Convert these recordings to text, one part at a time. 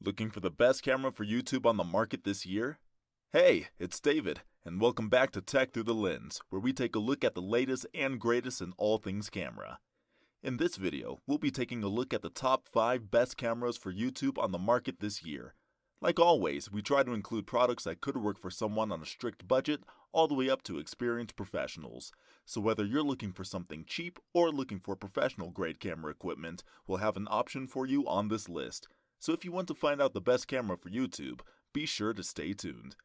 Looking for the best camera for YouTube on the market this year? Hey, it's David, and welcome back to Tech Through the Lens, where we take a look at the latest and greatest in all things camera. In this video, we'll be taking a look at the top 5 best cameras for YouTube on the market this year. Like always, we try to include products that could work for someone on a strict budget, all the way up to experienced professionals. So whether you're looking for something cheap or looking for professional-grade camera equipment, we'll have an option for you on this list. So if you want to find out the best camera for YouTube, be sure to stay tuned.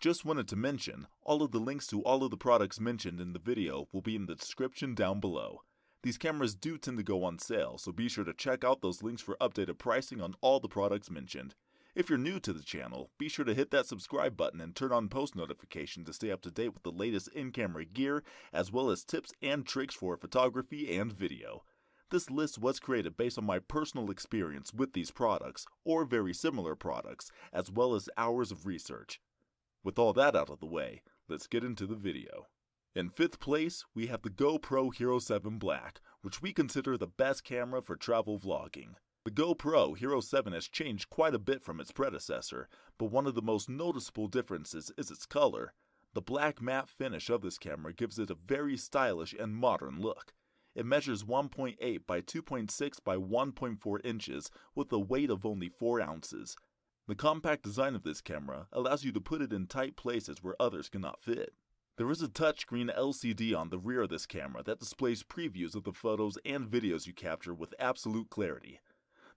Just wanted to mention, all of the links to all of the products mentioned in the video will be in the description down below. These cameras do tend to go on sale, so be sure to check out those links for updated pricing on all the products mentioned. If you're new to the channel, be sure to hit that subscribe button and turn on post notifications to stay up to date with the latest in-camera gear, as well as tips and tricks for photography and video. This list was created based on my personal experience with these products, or very similar products, as well as hours of research. With all that out of the way, let's get into the video. In 5th place, we have the GoPro Hero 7 Black, which we consider the best camera for travel vlogging. The GoPro Hero 7 has changed quite a bit from its predecessor, but one of the most noticeable differences is its color. The black matte finish of this camera gives it a very stylish and modern look. It measures 1.8 by 2.6 by 1.4 inches with a weight of only 4 ounces. The compact design of this camera allows you to put it in tight places where others cannot fit. There is a touchscreen LCD on the rear of this camera that displays previews of the photos and videos you capture with absolute clarity.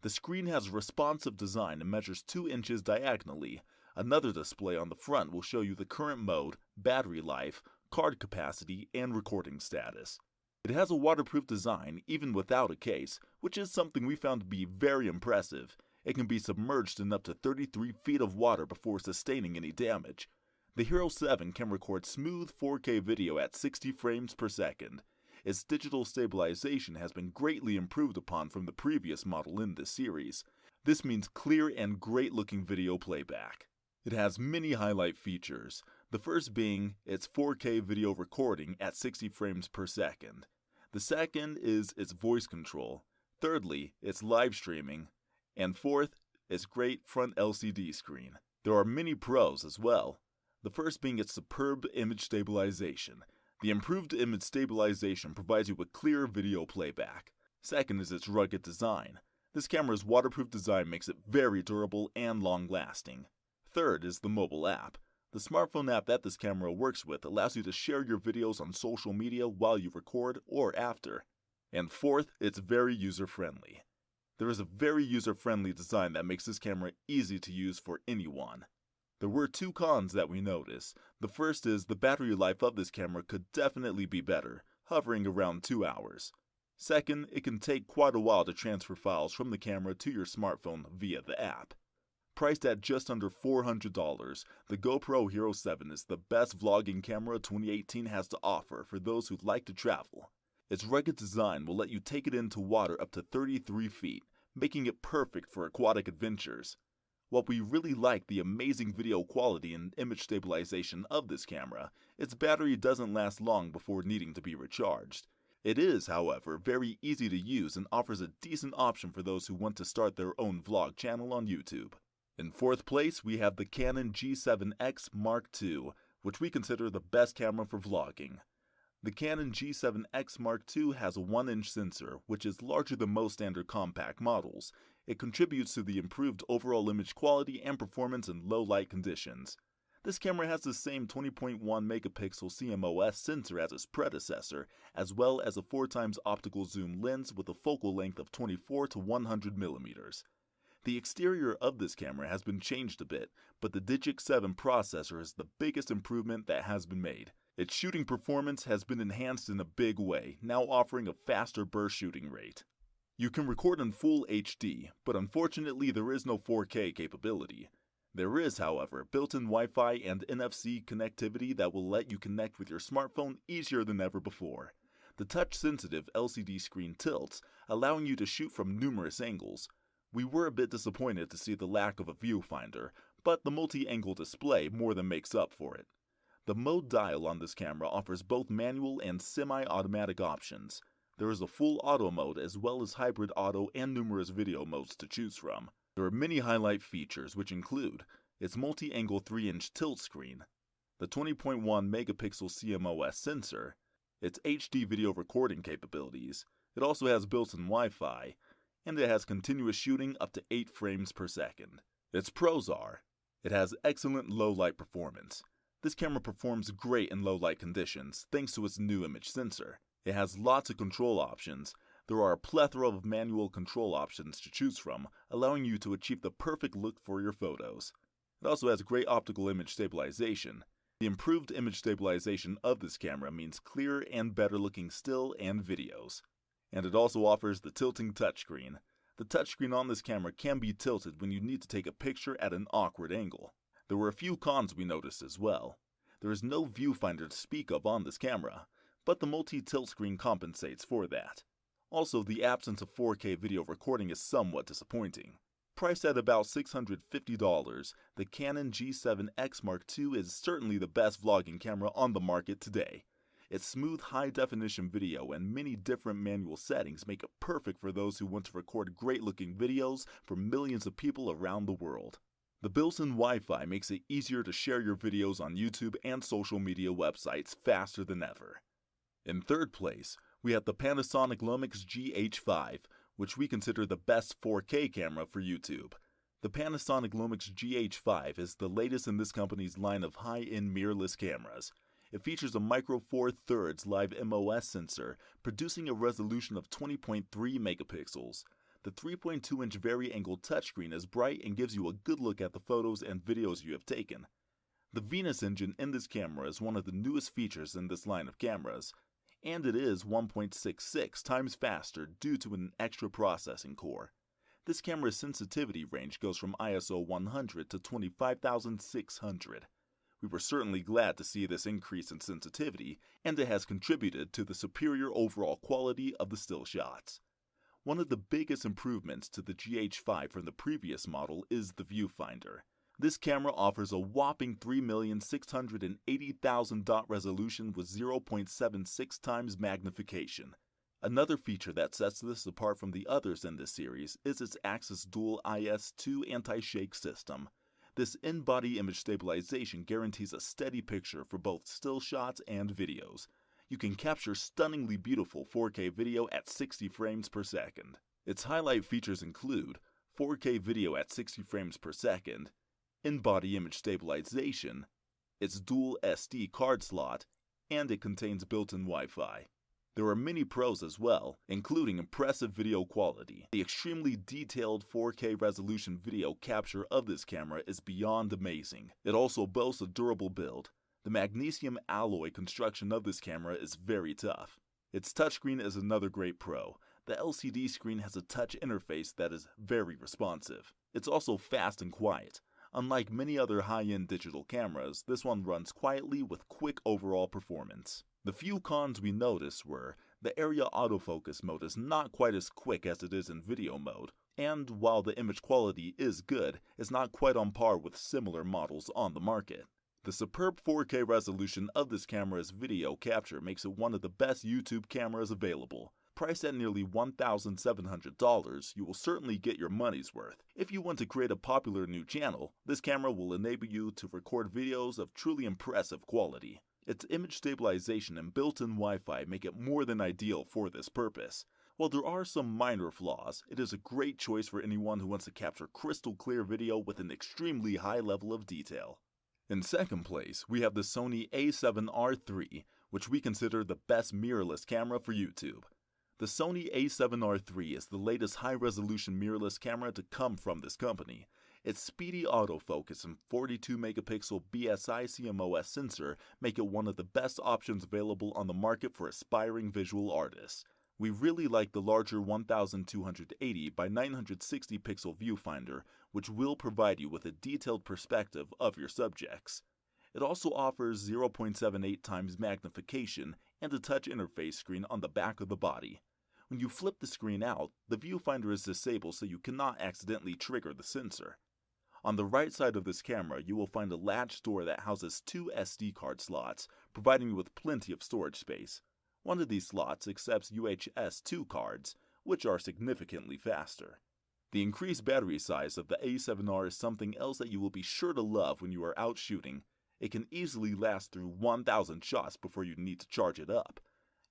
The screen has a responsive design and measures 2 inches diagonally. Another display on the front will show you the current mode, battery life, card capacity, and recording status. It has a waterproof design even without a case, which is something we found to be very impressive. It can be submerged in up to 33 feet of water before sustaining any damage. The Hero 7 can record smooth 4K video at 60 frames per second. Its digital stabilization has been greatly improved upon from the previous model in this series. This means clear and great-looking video playback. It has many highlight features, the first being its 4K video recording at 60 frames per second. The second is its voice control. Thirdly, its live streaming. And fourth, its great front LCD screen. There are many pros as well. The first being its superb image stabilization. The improved image stabilization provides you with clear video playback. Second is its rugged design. This camera's waterproof design makes it very durable and long-lasting. Third is the mobile app. The smartphone app that this camera works with allows you to share your videos on social media while you record or after. And fourth, it's very user-friendly. There is a very user-friendly design that makes this camera easy to use for anyone. There were 2 cons that we noticed. The first is the battery life of this camera could definitely be better, hovering around 2 hours. Second, it can take quite a while to transfer files from the camera to your smartphone via the app. Priced at just under $400, the GoPro Hero 7 is the best vlogging camera 2018 has to offer for those who like to travel. Its rugged design will let you take it into water up to 33 feet, making it perfect for aquatic adventures. While we really like the amazing video quality and image stabilization of this camera, its battery doesn't last long before needing to be recharged. It is, however, very easy to use and offers a decent option for those who want to start their own vlog channel on YouTube. In 4th place, we have the Canon G7X Mark II, which we consider the best camera for vlogging. The Canon G7X Mark II has a 1-inch sensor, which is larger than most standard compact models. It contributes to the improved overall image quality and performance in low light conditions. This camera has the same 20.1 megapixel CMOS sensor as its predecessor, as well as a 4x optical zoom lens with a focal length of 24 to 100 millimeters. The exterior of this camera has been changed a bit, but the Digic 7 processor is the biggest improvement that has been made. Its shooting performance has been enhanced in a big way, now offering a faster burst shooting rate. You can record in full HD, but unfortunately there is no 4K capability. There is, however, built-in Wi-Fi and NFC connectivity that will let you connect with your smartphone easier than ever before. The touch-sensitive LCD screen tilts, allowing you to shoot from numerous angles. We were a bit disappointed to see the lack of a viewfinder, but the multi-angle display more than makes up for it. The mode dial on this camera offers both manual and semi-automatic options. There is a full auto mode as well as hybrid auto and numerous video modes to choose from. There are many highlight features which include its multi-angle 3-inch tilt screen, the 20.1 megapixel CMOS sensor, its HD video recording capabilities. It also has built-in Wi-Fi, and it has continuous shooting up to 8 frames per second. Its pros are, it has excellent low-light performance. This camera performs great in low-light conditions thanks to its new image sensor. It has lots of control options. There are a plethora of manual control options to choose from, allowing you to achieve the perfect look for your photos. It also has great optical image stabilization. The improved image stabilization of this camera means clearer and better looking still and videos. And it also offers the tilting touchscreen. The touchscreen on this camera can be tilted when you need to take a picture at an awkward angle. There were a few cons we noticed as well. There is no viewfinder to speak of on this camera, but the multi-tilt screen compensates for that. Also, the absence of 4K video recording is somewhat disappointing. Priced at about $650, the Canon G7X Mark II is certainly the best vlogging camera on the market today. Its smooth high-definition video and many different manual settings make it perfect for those who want to record great-looking videos for millions of people around the world. The built-in Wi-Fi makes it easier to share your videos on YouTube and social media websites faster than ever. In third place, we have the Panasonic LUMIX GH5, which we consider the best 4K camera for YouTube. The Panasonic LUMIX GH5 is the latest in this company's line of high-end mirrorless cameras. It features a micro four thirds live MOS sensor, producing a resolution of 20.3 megapixels. The 3.2-inch vari-angled touchscreen is bright and gives you a good look at the photos and videos you have taken. The Venus engine in this camera is one of the newest features in this line of cameras, and it is 1.66 times faster due to an extra processing core. This camera's sensitivity range goes from ISO 100 to 25,600. We were certainly glad to see this increase in sensitivity, and it has contributed to the superior overall quality of the still shots. One of the biggest improvements to the GH5 from the previous model is the viewfinder. This camera offers a whopping 3,680,000 dot resolution with 0.76 times magnification. Another feature that sets this apart from the others in this series is its Axis Dual IS-2 anti-shake system. This in-body image stabilization guarantees a steady picture for both still shots and videos. You can capture stunningly beautiful 4K video at 60 frames per second. Its highlight features include 4K video at 60 frames per second, in-body image stabilization, its dual SD card slot, and it contains built-in Wi-Fi. There are many pros as well, including impressive video quality. The extremely detailed 4K resolution video capture of this camera is beyond amazing. It also boasts a durable build. The magnesium alloy construction of this camera is very tough. Its touchscreen is another great pro. The LCD screen has a touch interface that is very responsive. It's also fast and quiet. Unlike many other high-end digital cameras, this one runs quietly with quick overall performance. The few cons we noticed were the area autofocus mode is not quite as quick as it is in video mode, and while the image quality is good, it's not quite on par with similar models on the market. The superb 4K resolution of this camera's video capture makes it one of the best YouTube cameras available. Priced at nearly $1,700, you will certainly get your money's worth. If you want to create a popular new channel, this camera will enable you to record videos of truly impressive quality. Its image stabilization and built-in Wi-Fi make it more than ideal for this purpose. While there are some minor flaws, it is a great choice for anyone who wants to capture crystal clear video with an extremely high level of detail. In second place, we have the Sony a7R III, which we consider the best mirrorless camera for YouTube. The Sony a7R III is the latest high-resolution mirrorless camera to come from this company. Its speedy autofocus and 42-megapixel BSI CMOS sensor make it one of the best options available on the market for aspiring visual artists. We really like the larger 1280 by 960 pixel viewfinder, which will provide you with a detailed perspective of your subjects. It also offers 0.78 times magnification and a touch interface screen on the back of the body. When you flip the screen out, the viewfinder is disabled so you cannot accidentally trigger the sensor. On the right side of this camera, you will find a latch door that houses 2 SD card slots, providing you with plenty of storage space. One of these slots accepts UHS 2 cards, which are significantly faster. The increased battery size of the A7R is something else that you will be sure to love when you are out shooting. It can easily last through 1,000 shots before you need to charge it up.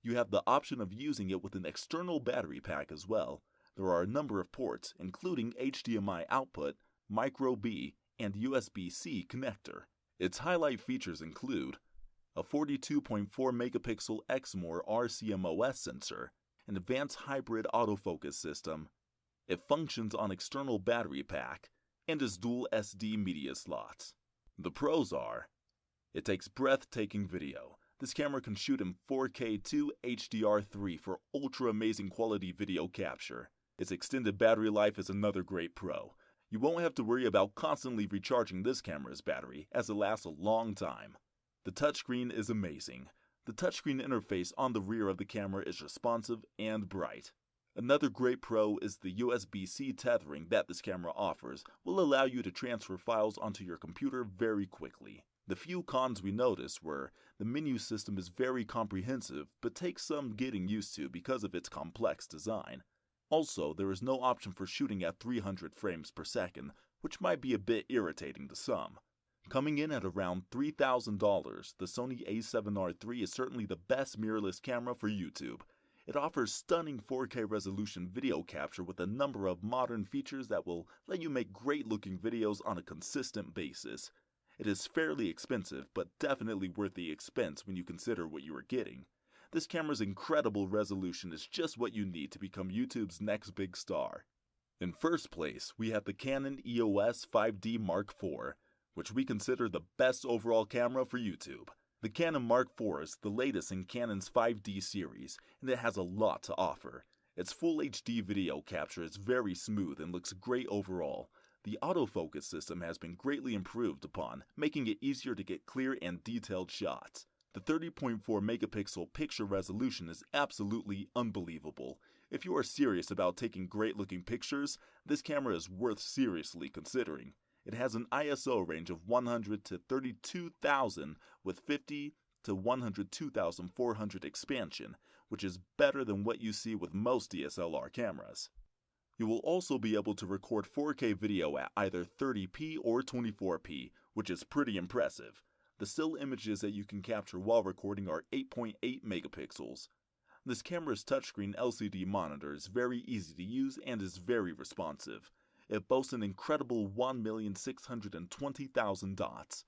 You have the option of using it with an external battery pack as well. There are a number of ports, including HDMI output, micro B, and USB-C connector. Its highlight features include a 42.4 megapixel Exmor RCMOS sensor, an advanced hybrid autofocus system. It functions on external battery pack, and is dual SD media slots. The pros are: it takes breathtaking video. This camera can shoot in 4K to HDR3 for ultra amazing quality video capture. Its extended battery life is another great pro. You won't have to worry about constantly recharging this camera's battery, as it lasts a long time. The touchscreen is amazing. The touchscreen interface on the rear of the camera is responsive and bright. Another great pro is the USB-C tethering that this camera offers will allow you to transfer files onto your computer very quickly. The few cons we noticed were the menu system is very comprehensive but takes some getting used to because of its complex design. Also, there is no option for shooting at 300 frames per second, which might be a bit irritating to some. Coming in at around $3,000, the Sony a7R III is certainly the best mirrorless camera for YouTube. It offers stunning 4K resolution video capture with a number of modern features that will let you make great-looking videos on a consistent basis. It is fairly expensive, but definitely worth the expense when you consider what you are getting. This camera's incredible resolution is just what you need to become YouTube's next big star. In first place, we have the Canon EOS 5D Mark IV, which we consider the best overall camera for YouTube. The Canon Mark IV is the latest in Canon's 5D series, and it has a lot to offer. Its full HD video capture is very smooth and looks great overall. The autofocus system has been greatly improved upon, making it easier to get clear and detailed shots. The 30.4 megapixel picture resolution is absolutely unbelievable. If you are serious about taking great looking pictures, this camera is worth seriously considering. It has an ISO range of 100 to 32,000 with 50 to 102,400 expansion, which is better than what you see with most DSLR cameras. You will also be able to record 4K video at either 30p or 24p, which is pretty impressive. The still images that you can capture while recording are 8.8 megapixels. This camera's touchscreen LCD monitor is very easy to use and is very responsive. It boasts an incredible 1,620,000 dots.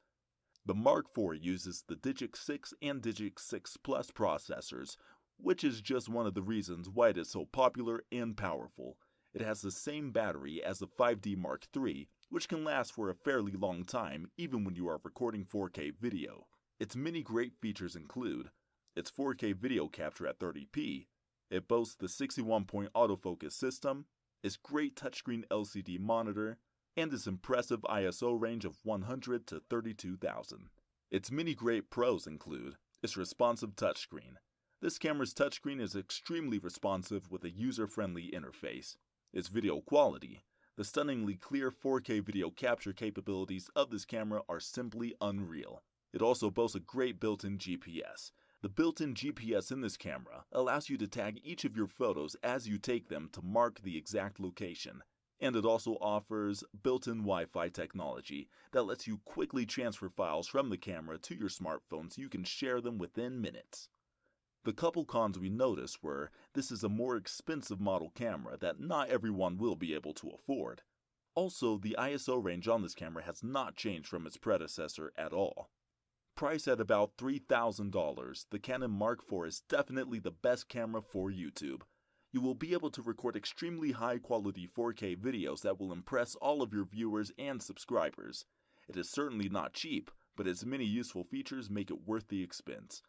The Mark IV uses the Digix 6 and Digix 6 Plus processors, which is just one of the reasons why it is so popular and powerful. It has the same battery as the 5D Mark III, which can last for a fairly long time even when you are recording 4K video. Its many great features include its 4K video capture at 30p, it boasts the 61-point autofocus system, its great touchscreen LCD monitor, and its impressive ISO range of 100 to 32,000. Its many great pros include its responsive touchscreen. This camera's touchscreen is extremely responsive with a user-friendly interface. Its video quality. The stunningly clear 4K video capture capabilities of this camera are simply unreal. It also boasts a great built-in GPS. The built-in GPS in this camera allows you to tag each of your photos as you take them to mark the exact location. And it also offers built-in Wi-Fi technology that lets you quickly transfer files from the camera to your smartphone so you can share them within minutes. The couple cons we noticed were this is a more expensive model camera that not everyone will be able to afford. Also, the ISO range on this camera has not changed from its predecessor at all. Priced at about $3,000, the Canon Mark IV is definitely the best camera for YouTube. You will be able to record extremely high quality 4K videos that will impress all of your viewers and subscribers. It is certainly not cheap, but its many useful features make it worth the expense.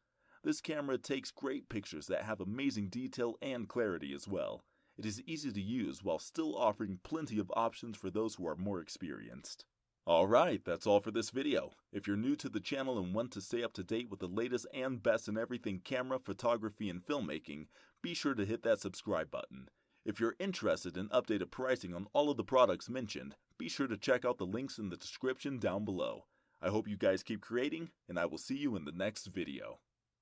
This camera takes great pictures that have amazing detail and clarity as well. It is easy to use while still offering plenty of options for those who are more experienced. Alright, that's all for this video. If you're new to the channel and want to stay up to date with the latest and best in everything camera, photography, and filmmaking, be sure to hit that subscribe button. If you're interested in updated pricing on all of the products mentioned, be sure to check out the links in the description down below. I hope you guys keep creating, and I will see you in the next video.